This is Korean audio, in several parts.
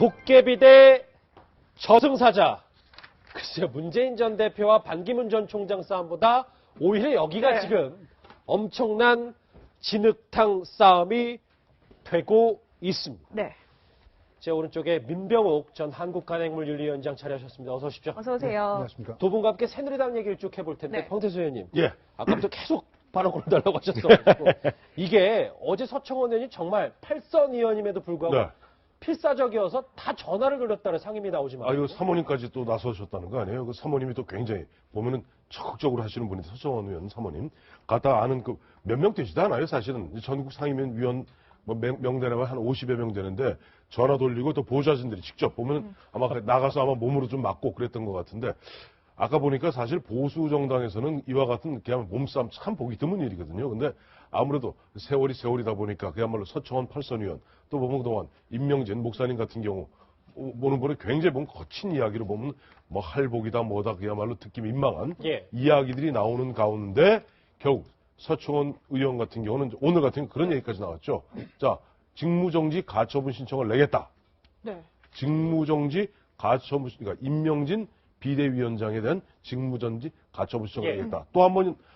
도깨비 대 저승사자. 글쎄요, 문재인 전 대표와 반기문 전 총장 싸움보다 오히려 여기가 지금 엄청난 진흙탕 싸움이 되고 있습니다. 네. 제 오른쪽에 민병욱 전 한국간행물윤리위원장 자리하셨습니다. 어서 오십시오. 어서 오세요. 네, 안녕하십니까. 두 분과 함께 새누리당 얘기를 쭉 해볼 텐데, 네. 황태수 의원님. 예. 아까부터 계속 발언 걸어달라고 하셨어가지고. 이게 어제 서청원 의원이 정말 팔선 의원임에도 불구하고 네. 필사적이어서 다 전화를 돌렸다는 상임이 나오지 아, 말고. 이거 사모님까지 또 나서셨다는 거 아니에요? 그 사모님이 또 굉장히 보면은 적극적으로 하시는 분이 서청원 의원 사모님. 갖다 아는 그 몇 명 되지도 않아요, 사실은. 전국 상임위원 위원 뭐 명대라면 한 50여 명 되는데 전화 돌리고 또 보좌진들이 직접 보면 아마 나가서 아마 몸으로 좀 맞고 그랬던 것 같은데 아까 보니까 사실 보수 정당에서는 이와 같은 그냥 몸싸움 참 보기 드문 일이거든요. 근데 아무래도 세월이다 보니까 그야말로 서청원 팔선 의원 또 보면 그동안 임명진 목사님 같은 경우 보는 분이 굉장히 보면 거친 이야기로 보면 뭐 할복이다 뭐다 그야말로 듣기 민망한 예. 이야기들이 나오는 가운데 결국 서청원 의원 같은 경우는 오늘 같은 경우 그런 얘기까지 나왔죠. 자, 직무정지 가처분 신청을 내겠다. 네. 직무정지 가처분, 그러니까 임명진 비대위원장에 대한 직무정지 가처분 신청을 예. 내겠다. 또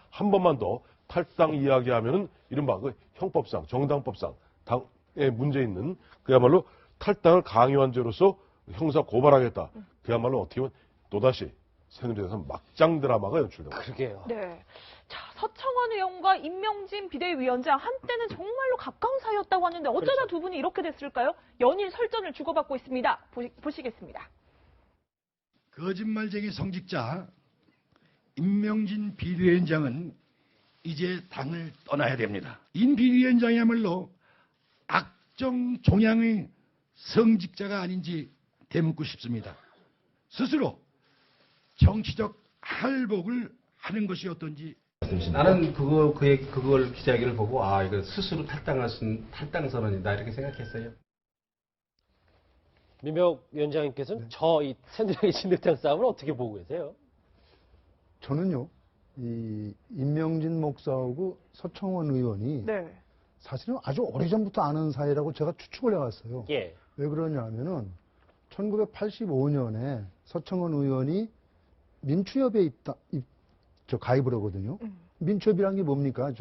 한 번만 더 탈당 이야기하면은 이른바 그 형법상, 정당법상 당에 문제 있는 그야말로 탈당을 강요한 죄로서 형사 고발하겠다. 그야말로 어떻게 보면 또다시 새누리당에서 막장 드라마가 연출됩니다. 그러게요. 네. 자, 서청원 의원과 임명진 비대위원장 한때는 정말로 가까운 사이였다고 하는데 어쩌다 그렇죠. 두 분이 이렇게 됐을까요? 연일 설전을 주고받고 있습니다. 보시겠습니다. 거짓말쟁이 성직자 임명진 비대위원장은 이제 당을 떠나야 됩니다. 임 비대위원장이야말로 악정 종양의 성직자가 아닌지 되묻고 싶습니다. 스스로 정치적 할복을 하는 것이 어떤지. 나는 그걸 기자회견을 보고 이거 스스로 탈당 선언이다 이렇게 생각했어요. 민병욱 위원장님께서는 이 새누리당의 진흙탕 싸움을 어떻게 보고 계세요? 저는요, 이 임명진 목사하고 서청원 의원이 네. 사실은 아주 오래전부터 아는 사이라고 제가 추측을 해왔어요. 예. 왜 그러냐면은 1985년에 서청원 의원이 민추협에 가입을 하거든요. 민추협이란 게 뭡니까?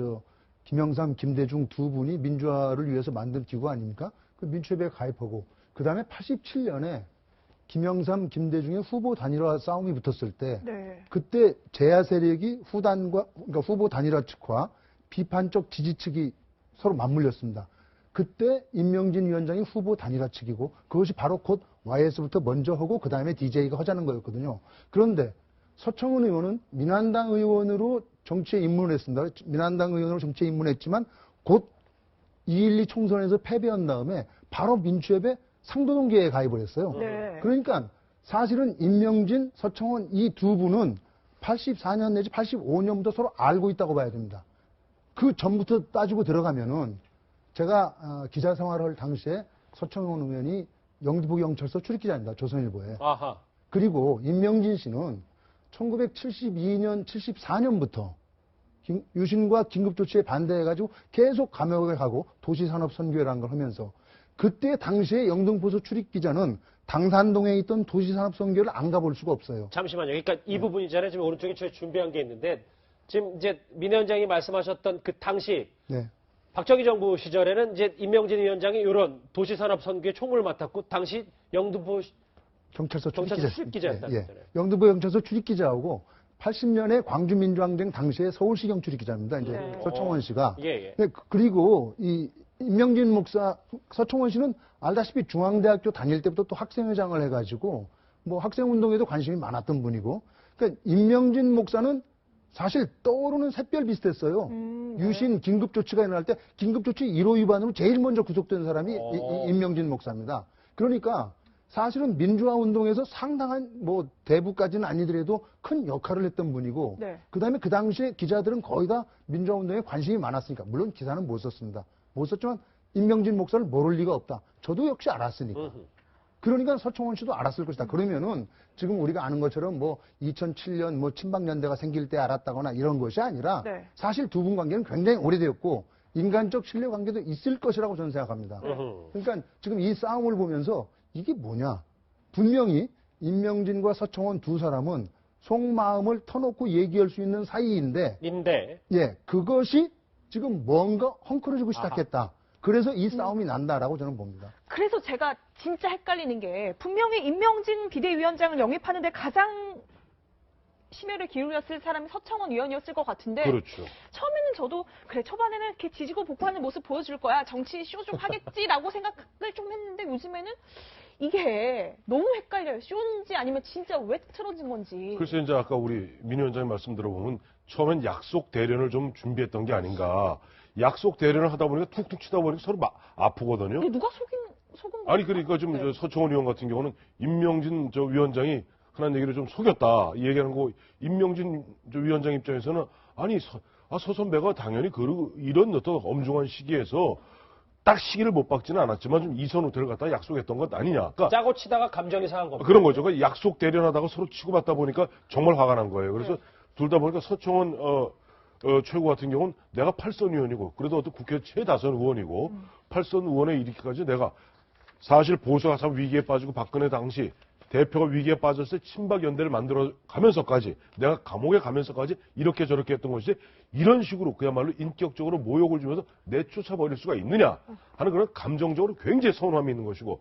김영삼, 김대중 두 분이 민주화를 위해서 만든 기구 아닙니까? 그 민추협에 가입하고 그 다음에 87년에 김영삼, 김대중의 후보 단일화 싸움이 붙었을 때 네. 그때 제야 세력이 그러니까 후보 단일화 측과 비판적 지지 측이 서로 맞물렸습니다. 그때 임명진 위원장이 후보 단일화 측이고 그것이 바로 곧 YS부터 먼저 하고 그 다음에 DJ가 하자는 거였거든요. 그런데 서청원 의원은 민한당 의원으로 정치에 입문을 했습니다. 민한당 의원으로 정치에 입문했지만 곧 2.12 총선에서 패배한 다음에 바로 민주협에 상도동계에 가입을 했어요. 네. 그러니까 사실은 임명진, 서청원 이 두 분은 84년 내지 85년부터 서로 알고 있다고 봐야 됩니다. 그 전부터 따지고 들어가면은 제가 기자 생활을 당시에 서청원 의원이 영등포 경찰서 출입기자입니다. 조선일보에. 아하. 그리고 임명진 씨는 1972년, 74년부터 유신과 긴급조치에 반대해가지고 계속 감옥에 가고 도시산업선교회라는 걸 하면서 그때 당시에 영등포소 출입기자는 당산동에 있던 도시산업선교회를 안 가볼 수가 없어요. 잠시만요. 그러니까 이 부분이잖아요. 지금 오른쪽에 저희 준비한 게 있는데 지금 이제 민 위원장이 말씀하셨던 그 당시 네. 박정희 정부 시절에는 이제 임명진 위원장이 이런 도시산업선교회 총무를 맡았고 당시 영등포 경찰서 출입기자였다는 예, 예. 거잖아요. 영등포 경찰서 출입기자하고 80년에 광주민주항쟁 당시에 서울시경 출입기자입니다. 이제 네. 서청원 씨가. 예, 예. 네, 그리고 이 임명진 목사, 서청원 씨는 알다시피 중앙대학교 다닐 때부터 또 학생회장을 해가지고 뭐 학생운동에도 관심이 많았던 분이고 그러니까 임명진 목사는 사실 떠오르는 샛별 비슷했어요. 네. 유신 긴급조치가 일어날 때 긴급조치 1호 위반으로 제일 먼저 구속된 사람이 임명진 목사입니다. 그러니까 사실은 민주화 운동에서 상당한 뭐 대부까지는 아니더라도 큰 역할을 했던 분이고 네. 그다음에 그 당시에 기자들은 거의 다 민주화 운동에 관심이 많았으니까 물론 기사는 못 썼습니다. 못 썼지만 임명진 목사를 모를 리가 없다. 저도 역시 알았으니까. 그러니까 서청원 씨도 알았을 것이다. 그러면은 지금 우리가 아는 것처럼 뭐 2007년 뭐 친박연대가 생길 때 알았다거나 이런 것이 아니라 네. 사실 두 분 관계는 굉장히 오래되었고 인간적 신뢰관계도 있을 것이라고 저는 생각합니다. 그러니까 지금 이 싸움을 보면서 이게 뭐냐. 분명히 임명진과 서청원 두 사람은 속마음을 터놓고 얘기할 수 있는 사이인데 예, 그것이 지금 뭔가 헝클어지고 시작했다. 그래서 이 싸움이 난다라고 저는 봅니다. 그래서 제가 진짜 헷갈리는 게 분명히 임명진 비대위원장을 영입하는데 가장 심혈을 기울였을 사람이 서청원 의원이었을 것 같은데 그렇죠. 처음에는 저도 그래 초반에는 이렇게 지지고 볶고하는 모습 보여줄 거야 정치 쇼 좀 하겠지라고 생각을 좀 했는데 요즘에는 이게 너무 헷갈려요. 쇼인지 아니면 진짜 왜 틀어진 건지. 글쎄 이제 아까 우리 민 위원장님 말씀 들어보면 처음엔 약속 대련을 좀 준비했던 게 아닌가. 약속 대련을 하다 보니까 툭툭 치다 보니까 서로 아프거든요. 근데 누가 속은 아니 그러니까 지금 저 서청원 의원 같은 경우는 임명진 저 위원장이 하는 얘기를 좀 속였다 이 얘기하는 거. 임명진 저 위원장 입장에서는 아니 서 선배가 당연히 이런 어떤 엄중한 시기에서 딱 시기를 못 박지는 않았지만 좀 이선 후퇴를 갖다 약속했던 것 아니냐. 그러니까 짜고 치다가 감정이 상한 겁니다. 그런 거죠. 그러니까 약속 대련하다가 서로 치고받다 보니까 정말 화가 난 거예요. 그래서 둘 다 보니까 서청원 최고 같은 경우는 내가 8선 의원이고 그래도 어떤 국회 최다선 의원이고 8선 의원에 이르기까지 내가 사실 보수가 참 위기에 빠지고 박근혜 당시 대표가 위기에 빠졌을 때 친박연대를 만들어 가면서까지 내가 감옥에 가면서까지 이렇게 저렇게 했던 것이 이런 식으로 그야말로 인격적으로 모욕을 주면서 내쫓아버릴 수가 있느냐 하는 그런 감정적으로 굉장히 서운함이 있는 것이고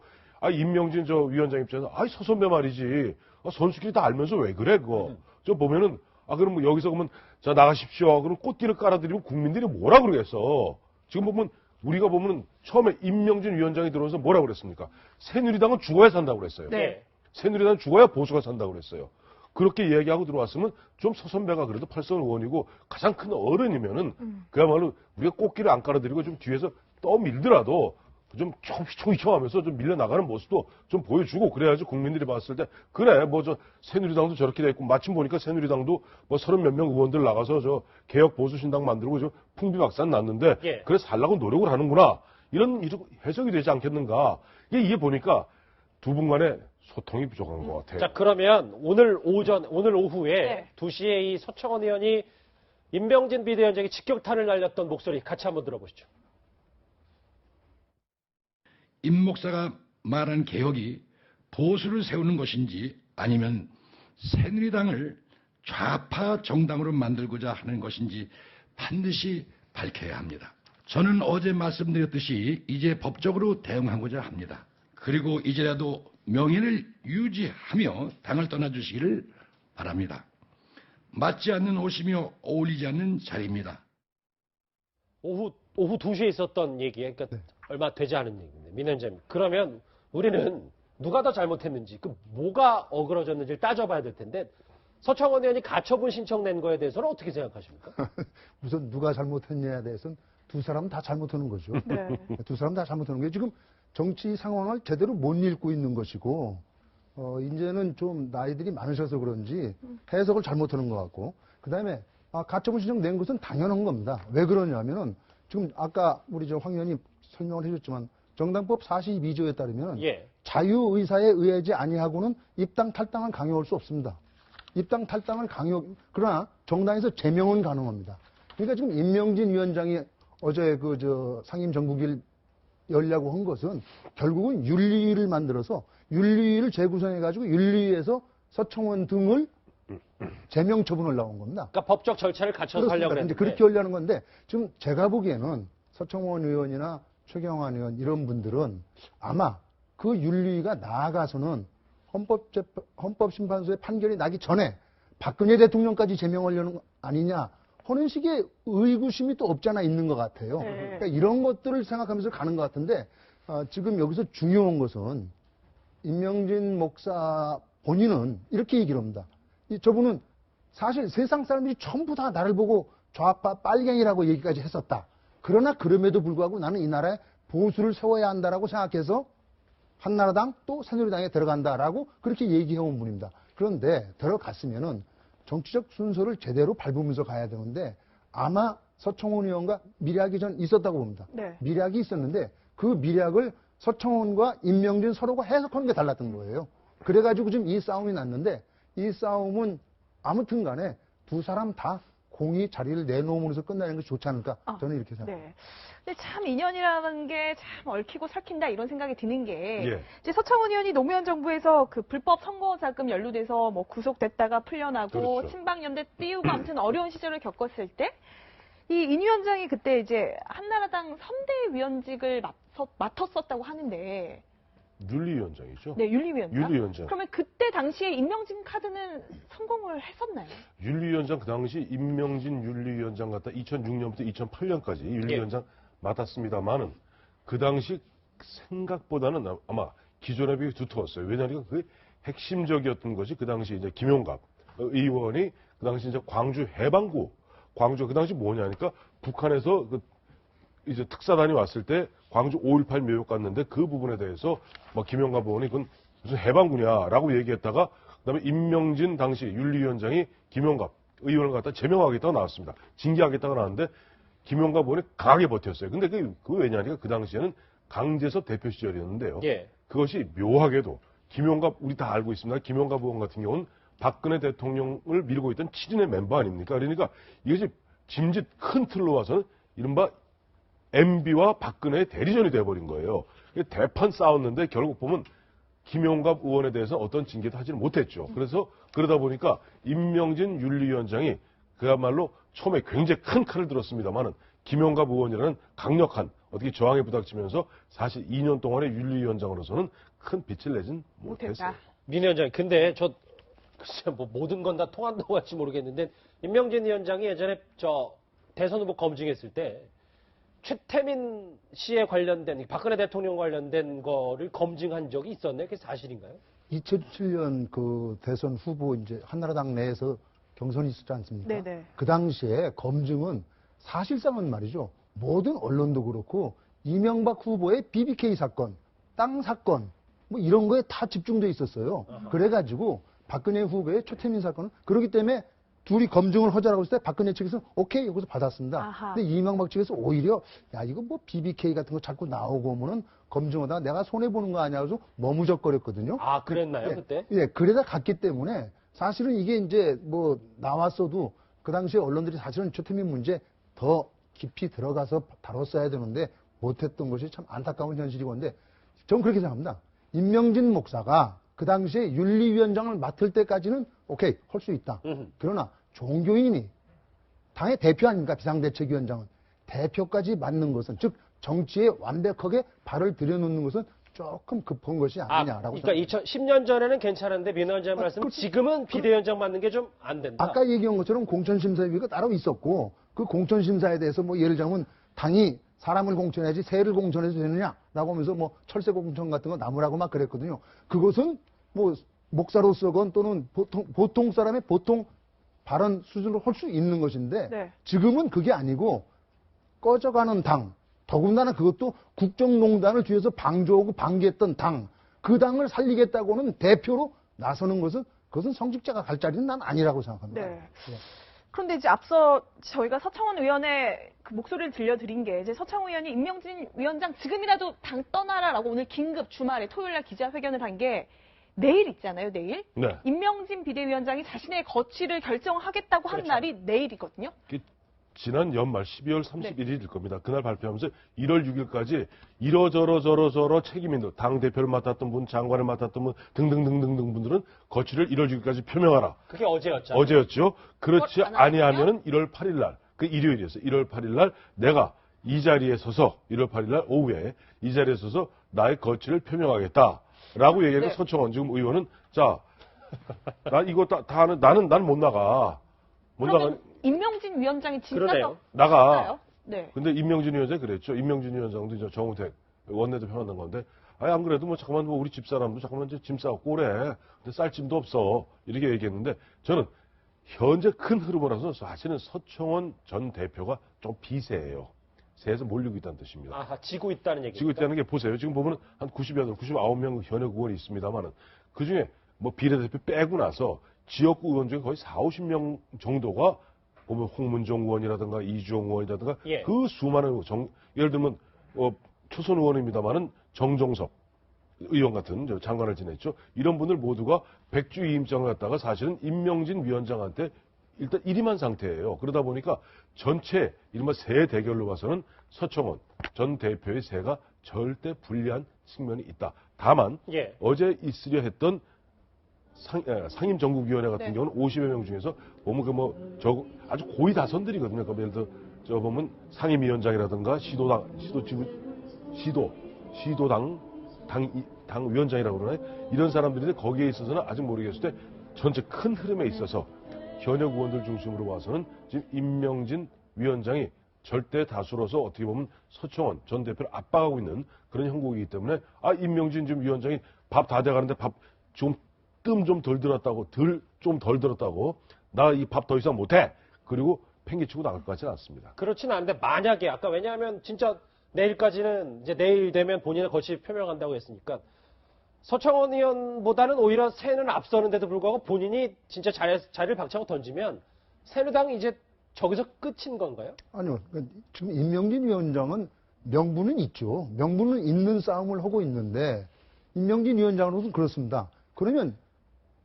임명진 저 위원장 입장에서 서 선배 말이지 선수끼리 다 알면서 왜 그래 그거 저 보면은 그럼 뭐 여기서 그러면 자 나가십시오 그럼 꽃길을 깔아드리면 국민들이 뭐라 그러겠어. 지금 보면 우리가 보면 처음에 임명진 위원장이 들어와서 뭐라 그랬습니까? 새누리당은 죽어야 산다고 그랬어요. 네. 새누리당은 죽어야 보수가 산다고 그랬어요. 그렇게 얘기하고 들어왔으면 좀 서선배가 그래도 8선 의원이고 가장 큰 어른이면은 그야말로 우리가 꽃길을 안 깔아드리고 좀 뒤에서 떠밀더라도 좀 휘청휘청하면서 좀 밀려나가는 모습도 좀 보여주고 그래야지 국민들이 봤을 때 그래 뭐 저 새누리당도 저렇게 돼 있고 마침 보니까 새누리당도 뭐 30몇 명 의원들 나가서 저 개혁 보수신당 만들고 저 풍비박산 났는데 그래 살라고 노력을 하는구나 이런 해석이 되지 않겠는가. 이게 보니까 두 분 간에 소통이 부족한 것 같아요. 자, 그러면 오늘 오후에 2시에 이 서청원 의원이 임명진 비대위원장이 직격탄을 날렸던 목소리 같이 한번 들어보시죠. 임 목사가 말한 개혁이 보수를 세우는 것인지 아니면 새누리당을 좌파 정당으로 만들고자 하는 것인지 반드시 밝혀야 합니다. 저는 어제 말씀드렸듯이 이제 법적으로 대응하고자 합니다. 그리고 이제라도 명예를 유지하며 당을 떠나주시기를 바랍니다. 맞지 않는 옷이며 어울리지 않는 자리입니다. 오후 2시에 있었던 얘기, 그러니까 얼마 되지 않은 얘기인데, 민 위원장님. 그러면 우리는 누가 더 잘못했는지, 뭐가 어그러졌는지를 따져봐야 될 텐데, 서청원 의원이 가처분 신청 낸 거에 대해서는 어떻게 생각하십니까? 우선 누가 잘못했냐에 대해서는 두 사람은 다 잘못하는 거죠. 네. 두 사람 다 잘못하는 게 지금 정치 상황을 제대로 못 읽고 있는 것이고, 이제는 좀 나이들이 많으셔서 그런지 해석을 잘못하는 것 같고, 그 다음에 가처분 신청 낸 것은 당연한 겁니다. 왜 그러냐면은 지금 아까 우리 황 의원이 설명을 해줬지만 정당법 42조에 따르면 자유의사에 의하지 아니하고는 입당 탈당을 강요할 수 없습니다. 입당 탈당을 그러나 정당에서 제명은 가능합니다. 그러니까 지금 임명진 위원장이 어제 상임 정국일 열려고 한 것은 결국은 윤리위를 만들어서 윤리위를 재구성해가지고 윤리위에서 서청원 등을 제명 처분을 나온 겁니다. 그러니까 법적 절차를 갖춰서 하려고 했는데. 그렇게 하려는 건데 지금 제가 보기에는 서청원 의원이나 최경환 의원 이런 분들은 아마 그 윤리위가 나아가서는 헌법심판소의 판결이 나기 전에 박근혜 대통령까지 제명하려는 거 아니냐 하는 식의 의구심이 또 없지 않아 있는 것 같아요. 그러니까 이런 것들을 생각하면서 가는 것 같은데 지금 여기서 중요한 것은 임명진 목사 본인은 이렇게 얘기를 합니다. 저분은 사실 세상 사람들이 전부 다 나를 보고 좌파 빨갱이라고 얘기까지 했었다. 그러나 그럼에도 불구하고 나는 이 나라에 보수를 세워야 한다라고 생각해서 한나라당 또 새누리당에 들어간다라고 그렇게 얘기해온 분입니다. 그런데 들어갔으면은 정치적 순서를 제대로 밟으면서 가야 되는데 아마 서청원 의원과 미략이 전 있었다고 봅니다. 네. 미략이 있었는데 그 미략을 서청원과 임명진 서로가 해석하는 게 달랐던 거예요. 그래가지고 지금 이 싸움이 났는데 이 싸움은 아무튼 간에 두 사람 다 공이 자리를 내놓음으로써 끝나는 것이 좋지 않을까 저는 이렇게 생각합니다. 네. 근데 참 인연이라는 게 참 얽히고 설킨다 이런 생각이 드는 게 예. 이제 서청원 의원이 노무현 정부에서 그 불법 선거자금 연루돼서 뭐 구속됐다가 풀려나고 그렇죠. 친박연대 띄우고 아무튼 어려운 시절을 겪었을 때 이 인 위원장이 그때 이제 한나라당 선대위원직을 맡았었다고 하는데 윤리위원장이죠. 네, 윤리위원장. 윤리위원장. 그러면 그때 당시에 임명진 카드는 성공을 했었나요? 윤리위원장 그 당시 임명진 윤리위원장 같다 2006년부터 2008년까지 윤리위원장 맡았습니다만은 그 당시 생각보다는 아마 기존에 비해 두터웠어요. 왜냐하면 그 핵심적이었던 것이 그 당시 이제 김용갑 의원이 그 당시 이제 광주 해방구 광주 그 당시 뭐냐니까 북한에서 그 이제 특사단이 왔을 때 광주 5.18 묘역 갔는데 그 부분에 대해서 뭐 김용갑 의원이 그건 무슨 해방구냐라고 얘기했다가 그다음에 임명진 당시 윤리위원장이 김용갑 의원을 갖다 제명하겠다고 나왔습니다. 징계하겠다고 나왔는데 김용갑 의원이 강하게 버텼어요. 근데 그 왜냐니까 그 당시에는 강제서 대표 시절이었는데요. 예. 그것이 묘하게도 김용갑 우리 다 알고 있습니다. 김용갑 의원 같은 경우는 박근혜 대통령을 밀고 있던 7인의 멤버 아닙니까? 그러니까 이것이 짐짓 큰 틀로 와서는 이른바 MB와 박근혜의 대리전이 돼버린 거예요. 대판 싸웠는데 결국 보면 김용갑 의원에 대해서 어떤 징계도 하지는 못했죠. 그래서 그러다 보니까 임명진 윤리위원장이 그야말로 처음에 굉장히 큰 칼을 들었습니다만은 김용갑 의원이라는 강력한 어떻게 저항에 부닥치면서 사실 2년 동안의 윤리위원장으로서는 큰 빛을 내진 못했어요. 민 위원장, 근데 저 글쎄 뭐 모든 건 다 통한다고 할지 모르겠는데 임명진 위원장이 예전에 저 대선 후보 검증했을 때 최태민 씨에 관련된 박근혜 대통령 관련된 거를 검증한 적이 있었나요? 그게 사실인가요? 2007년 그 대선 후보 이제 한나라당 내에서 경선이 있었지 않습니까? 네네. 그 당시에 검증은 사실상은 말이죠. 모든 언론도 그렇고 이명박 후보의 BBK 사건, 땅 사건 뭐 이런 거에 다 집중돼 있었어요. 그래가지고 박근혜 후보의 최태민 사건은 그렇기 때문에 둘이 검증을 하자라고 했을 때 박근혜 측에서 오케이 여기서 받았습니다. 아하. 근데 이명박 측에서 오히려 야 이거 뭐 BBK 같은 거 자꾸 나오고 오면은 검증하다가 내가 손해 보는 거 아니야 해서 머무적거렸거든요. 아, 그랬나요, 예, 그때? 예, 그래다 갔기 때문에 사실은 이게 이제 뭐 나왔어도 그 당시에 언론들이 사실은 최태민 문제 더 깊이 들어가서 다뤘어야 되는데 못했던 것이 참 안타까운 현실이건데 저는 그렇게 생각합니다. 임명진 목사가 그 당시에 윤리위원장을 맡을 때까지는 오케이 할 수 있다. 그러나 종교인이 당의 대표 아닙니까? 비상대책위원장은 대표까지 맡는 것은 즉 정치에 완벽하게 발을 들여놓는 것은 조금 급한 것이 아니냐라고 그러니까 2010년 전에는 괜찮은데 민 위원장 말씀 그렇죠. 지금은 비대위원장 맡는 게 좀 안 된다. 아까 얘기한 것처럼 공천심사위가 따로 있었고 그 공천심사에 대해서 뭐 예를 들자면 당이 사람을 공천해야지 새를 공천해도 되느냐라고 하면서 뭐 철새 공천 같은 거 남으라고 막 그랬거든요. 그것은 뭐 목사로서건 또는 보통 사람의 보통 발언 수준으로 할 수 있는 것인데 네. 지금은 그게 아니고 꺼져가는 당 더군다나 그것도 국정농단을 뒤에서 방조하고 방기했던 당 그 당을 살리겠다고는 대표로 나서는 것은 그것은 성직자가 갈 자리는 난 아니라고 생각합니다. 네. 그런데 이제 앞서 저희가 서청원 의원의 그 목소리를 들려드린 게 이제 서청원 의원이 임명진 위원장 지금이라도 당 떠나라라고 오늘 긴급 주말에 토요일 날 기자회견을 한 게 내일 있잖아요, 내일. 네. 임명진 비대위원장이 자신의 거취를 결정하겠다고 한 그렇죠. 날이 내일이거든요. 지난 연말 12월 31일일 겁니다. 그날 발표하면서 1월 6일까지 이러저러 책임인들, 당대표를 맡았던 분, 장관을 맡았던 분 등등등등등 분들은 거취를 1월 6일까지 표명하라. 그게 어제였잖아요. 어제였죠. 그렇지 그걸 안 아니하면은 1월 8일 날, 그 일요일이었어요. 1월 8일 날 내가 이 자리에 서서 1월 8일 날 오후에 이 자리에 서서 나의 거취를 표명하겠다라고 얘기하고 네. 서청원 지금 의원은 자, 나 이거 다 하는 나는 못 나가. 못 나가. 그러면 임명진 위원장이 진짜 그러네요. 나가. 떠나요? 네. 근데 임명진 위원장이 그랬죠. 임명진 위원장도 이제 정우택 원내대표 만난 건데, 아니, 안 그래도 뭐 잠깐만 뭐 우리 집사람도 잠깐만 이제 짐 싸갖고 오래. 근데 쌀짐도 없어. 이렇게 얘기했는데, 저는 현재 큰 흐름으로서 사실은 서청원 전 대표가 좀 비세예요. 세에서 몰리고 있다는 뜻입니다. 아하, 지고 있다는 얘기죠. 지고 있다는 게 보세요. 지금 보면 한 98, 99명 현역 의원이 있습니다만은 그 중에 뭐 비례대표 빼고 나서 지역구 의원 중에 거의 4, 50명 정도가 보면 홍문종 의원이라든가 이주영 의원이라든가 예. 그 수많은 예를 들면 초선 의원입니다만은 정종섭 의원 같은 저 장관을 지냈죠. 이런 분들 모두가 백주이임장을 갖다가 사실은 임명진 위원장한테 일단 일임한 상태예요. 그러다 보니까 전체 이른바 세 대결로 봐서는 서청원 전 대표의 세가 절대 불리한 측면이 있다. 다만 예. 어제 있으려 했던 상임 전국위원회 같은 네. 경우는 50여 명 중에서 보면 아주 고위 다선들이거든요. 그러니까 예를 들어 저 보면 상임위원장이라든가 시도당 위원장이라고 그러나요? 이런 사람들인데 거기에 있어서는 아직 모르겠을 때 전체 큰 흐름에 있어서 현역 의원들 중심으로 봐서는 지금 임명진 위원장이 절대 다수로서 어떻게 보면 서청원 전 대표를 압박하고 있는 그런 형국이기 때문에 임명진 지금 위원장이 밥 다 돼가는데 밥 좀 뜸 좀 덜 들었다고 좀 덜 들었다고 나 이 밥 더 이상 못해 그리고 팽개치고 나갈 것 같지는 않습니다. 그렇지는 않은데 만약에 아까 왜냐하면 진짜 내일까지는 이제 내일 되면 본인의 거취 표명한다고 했으니까 서청원 의원보다는 오히려 새는 앞서는데도 불구하고 본인이 진짜 자리를 박차고 던지면 새누당 이제 저기서 끝인 건가요? 아니요. 지금 임명진 위원장은 명분은 있죠. 명분은 있는 싸움을 하고 있는데 임명진 위원장으로서는 그렇습니다. 그러면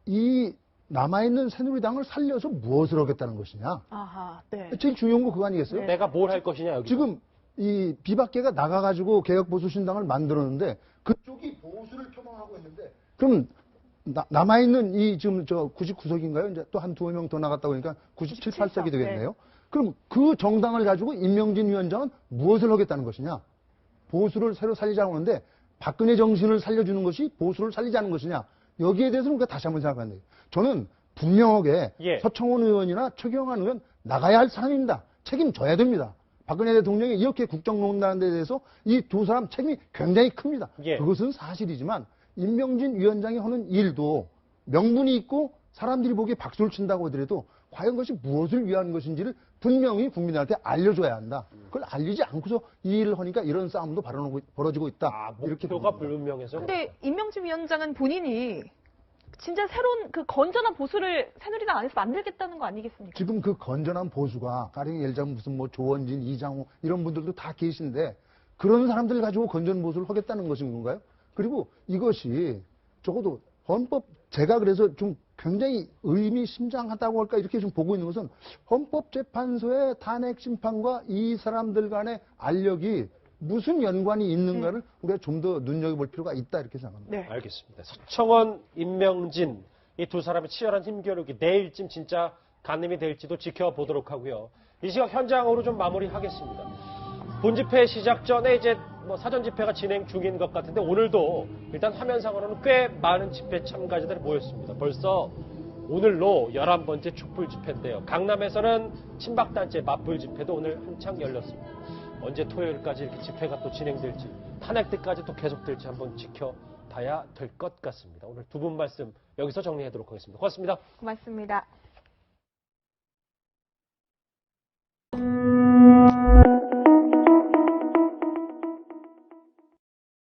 이 남아있는 새누리당을 살려서 무엇을 하겠다는 것이냐. 아하, 네. 제일 중요한 거 그거 아니겠어요? 내가 뭘 할 것이냐 여기. 지금 이 비박계가 나가가지고 개혁보수신당을 만들었는데 그쪽이 보수를 표방하고 있는데 그럼 남아있는 이 지금 저 99석인가요? 이제 또 한 두어 명 더 나갔다고 하니까 97, 8석이 되겠네요. 그럼 그 정당을 가지고 임명진 위원장은 무엇을 하겠다는 것이냐? 보수를 새로 살리자고 하는데 박근혜 정신을 살려주는 것이 보수를 살리자는 것이냐? 여기에 대해서는 우리가 다시 한번 생각해야 돼요. 저는 분명하게 예. 서청원 의원이나 최경환 의원 나가야 할 사람입니다. 책임져야 됩니다. 박근혜 대통령이 이렇게 국정농단에 대해서 이 두 사람 책임이 굉장히 큽니다. 예. 그것은 사실이지만 임명진 위원장이 하는 일도 명분이 있고 사람들이 보기에 박수를 친다고 하더라도 과연 그것이 무엇을 위한 것인지를 분명히 국민들한테 알려줘야 한다. 그걸 알리지 않고서 이 일을 하니까 이런 싸움도 벌어지고 있다. 이렇게 목표가 봅니다. 불분명해서. 근데 임명진 위원장은 본인이 진짜 새로운 그 건전한 보수를 새누리당 안에서 만들겠다는 거 아니겠습니까? 지금 그 건전한 보수가 가령 예를 들면 무슨 뭐 조원진, 이장호 이런 분들도 다 계신데 그런 사람들 가지고 건전 보수를 하겠다는 것인 건가요? 그리고 이것이 적어도 제가 그래서 좀 굉장히 의미심장하다고 할까 이렇게 좀 보고 있는 것은 헌법재판소의 탄핵 심판과 이 사람들 간의 알력이 무슨 연관이 있는가를 우리가 좀 더 눈여겨볼 필요가 있다 이렇게 생각합니다. 네. 알겠습니다. 서청원, 임명진 이 두 사람의 치열한 힘겨루기 내일쯤 진짜 가늠이 될지도 지켜보도록 하고요. 이 시각 현장으로 좀 마무리하겠습니다. 본집회 시작 전에 이제 뭐 사전 집회가 진행 중인 것 같은데 오늘도 일단 화면상으로는 꽤 많은 집회 참가자들이 모였습니다. 벌써 오늘로 11번째 촛불 집회인데요. 강남에서는 친박단체 맞불 집회도 오늘 한창 열렸습니다. 언제 토요일까지 이렇게 집회가 또 진행될지 탄핵 때까지 또 계속될지 한번 지켜봐야 될 것 같습니다. 오늘 두 분 말씀 여기서 정리하도록 하겠습니다. 고맙습니다. 고맙습니다.